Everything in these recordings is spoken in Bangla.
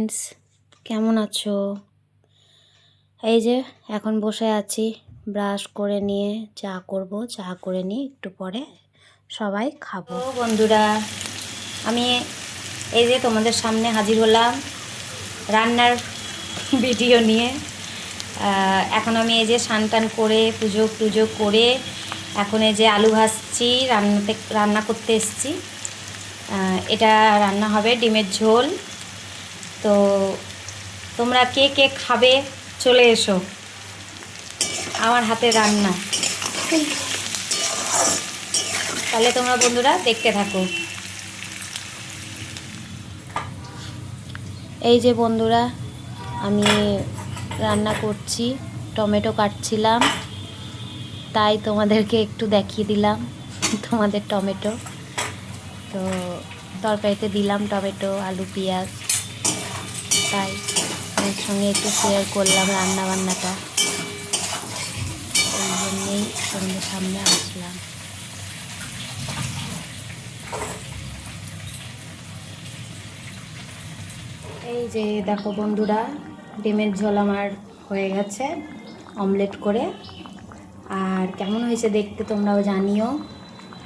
ফ্রেন্ডস, কেমন আছো? এই যে এখন বসে আছি, ব্রাশ করে নিয়ে চা করব। চা করে নিয়ে একটু পরে সবাই খাবো। বন্ধুরা, আমি এই যে তোমাদের সামনে হাজির হলাম রান্নার ভিডিও নিয়ে। এখন আমি এই যে স্নান টান করে পুজো করে এখন এই যে আলু ভাজছি, রান্না করতে এসেছি। এটা রান্না হবে ডিমের ঝোল। তো তোমরা কে কে খাবে চলে এসো আমার হাতে রান্না। তাহলে তোমরা বন্ধুরা দেখতে থাকো। এই যে বন্ধুরা, আমি রান্না করছি, টমেটো কাটছিলাম, তাই তোমাদেরকে একটু দেখিয়ে দিলাম তোমাদের টমেটো। তো তরকারিতে দিলাম টমেটো, আলু, পেঁয়াজ, তাই ওর সঙ্গে একটু শেয়ার করলাম রান্না বান্নাটা। এই জন্যেই তোমাদের সামনে আসলাম। এই যে দেখো বন্ধুরা, ডিমের ঝোল আমার হয়ে গেছে অমলেট করে। আর কেমন হয়েছে দেখতে তোমরাও জানিও।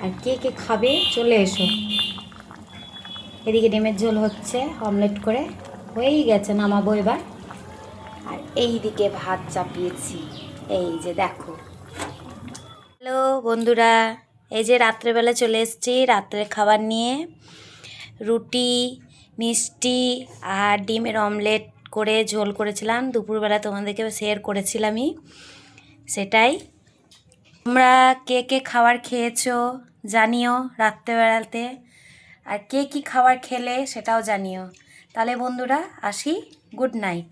আর কে কে খাবে চলে এসো। এদিকে ডিমের ঝোল হচ্ছে অমলেট করে, হয়েই গেছে, নামাবো এবার। আর এই দিকে ভাত চাপিয়েছি, এই যে দেখো। হ্যালো বন্ধুরা, এই যে রাত্রেবেলা চলে এসেছি রাত্রের খাবার নিয়ে। রুটি, মিষ্টি আর ডিমের অমলেট করে ঝোল করেছিলাম। দুপুরবেলা তোমাদেরকে শেয়ার করেছিলামই, সেটাই। তোমরা কে কে খাবার খেয়েছো জানিও রাত্রেবেলাতে, আর কে কী খাবার খেলে সেটাও জানিও। তাহলে বন্ধুরা আসি, গুড নাইট।